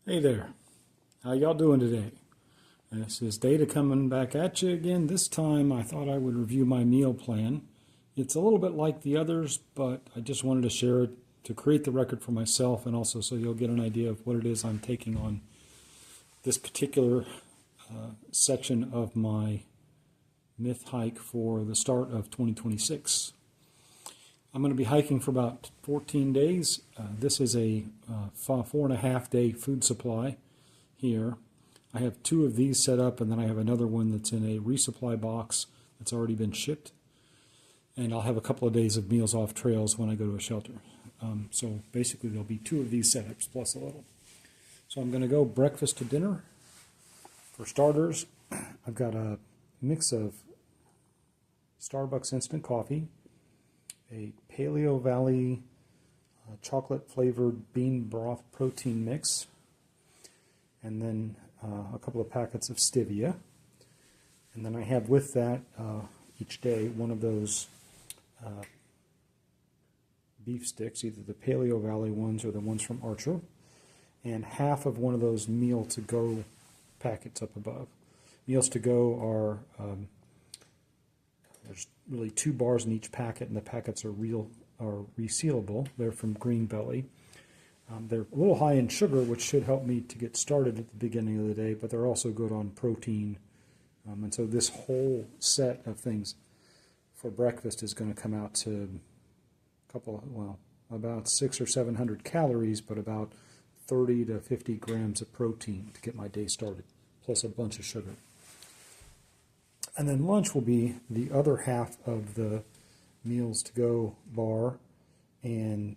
Hey there, how y'all doing today? This is Data coming back at you again. This time I thought I would review my meal plan. It's a little bit like the others, but I just wanted to share it to create the record for myself and also so you'll get an idea of what it is I'm taking on this particular section of my myth hike for the start of 2026. I'm going to be hiking for about 14 days. This is a 4.5 day food supply here. I have 2 of these set up, and then I have another one that's in a resupply box that's already been shipped. And I'll have a couple of days of meals off trails when I go to a shelter. So basically there'll be 2 of these setups plus a little. So I'm going to go breakfast to dinner. For starters, I've got a mix of Starbucks instant coffee, a Paleo Valley chocolate flavored bean broth protein mix, and then a couple of packets of stevia. And then I have with that each day one of those beef sticks, either the Paleo Valley ones or the ones from Archer, and half of one of those meal to go packets up above. Meals to go are there's really 2 bars in each packet, and the packets are resealable. They're from Green Belly. They're a little high in sugar, which should help me to get started at the beginning of the day, but they're also good on protein. And so this whole set of things for breakfast is going to come out to about 600 or 700 calories, but about 30 to 50 grams of protein to get my day started, plus a bunch of sugar. And then lunch will be the other half of the meals to go bar and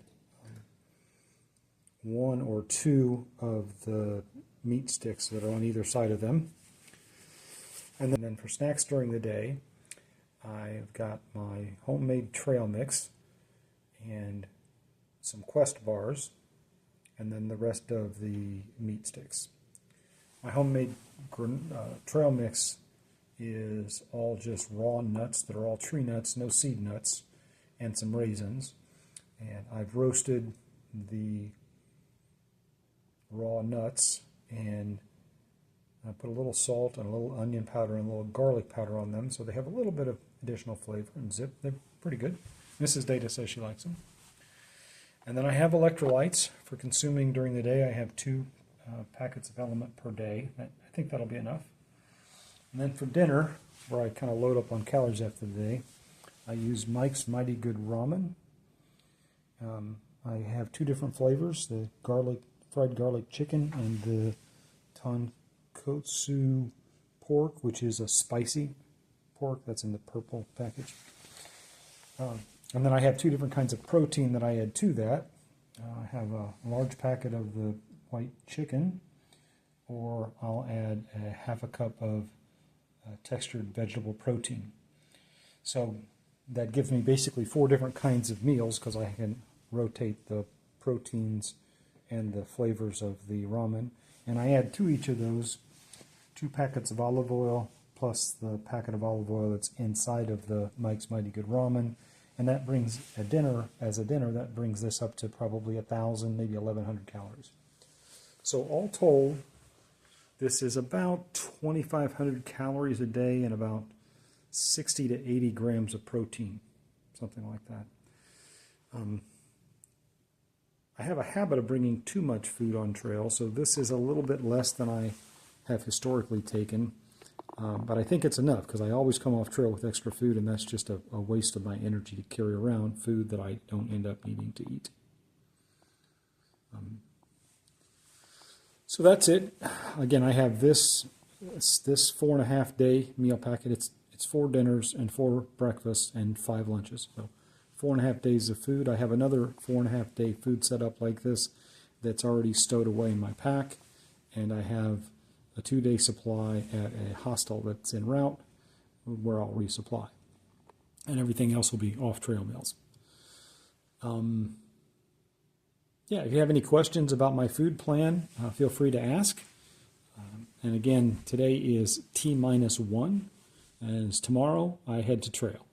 1 or 2 of the meat sticks that are on either side of them. And then for snacks during the day, I've got my homemade trail mix and some Quest bars, and then the rest of the meat sticks. My homemade trail mix is all just raw nuts that are all tree nuts, no seed nuts, and some raisins. And I've roasted the raw nuts and I put a little salt and a little onion powder and a little garlic powder on them so they have a little bit of additional flavor and zip. They're pretty good. Mrs. Data says she likes them. And then I have electrolytes for consuming during the day. I have 2 packets of Element per day. I think that'll be enough. And then for dinner, where I kind of load up on calories after the day, I use Mike's Mighty Good Ramen. I have 2 different flavors, the fried garlic chicken and the tonkotsu pork, which is a spicy pork that's in the purple package. And then I have 2 different kinds of protein that I add to that. I have a large packet of the white chicken, or I'll add a half a cup of textured vegetable protein. So that gives me basically 4 different kinds of meals because I can rotate the proteins and the flavors of the ramen. And I add to each of those 2 packets of olive oil plus the packet of olive oil that's inside of the Mike's Mighty Good Ramen. And that brings a dinner, that brings this up to probably 1,000, maybe 1,100 calories. So all told, this is about 2,500 calories a day and about 60 to 80 grams of protein, something like that. I have a habit of bringing too much food on trail, so this is a little bit less than I have historically taken, but I think it's enough because I always come off trail with extra food, and that's just a waste of my energy to carry around food that I don't end up needing to eat. So that's it. Again, I have this 4.5 day meal packet. It's 4 dinners and 4 breakfasts and 5 lunches. So 4.5 days of food. I have another 4.5 day food set up like this that's already stowed away in my pack, and I have a 2-day supply at a hostel that's en route where I'll resupply. And everything else will be off-trail meals. Yeah, if you have any questions about my food plan, feel free to ask. And again, today is T-1, and tomorrow I head to trail.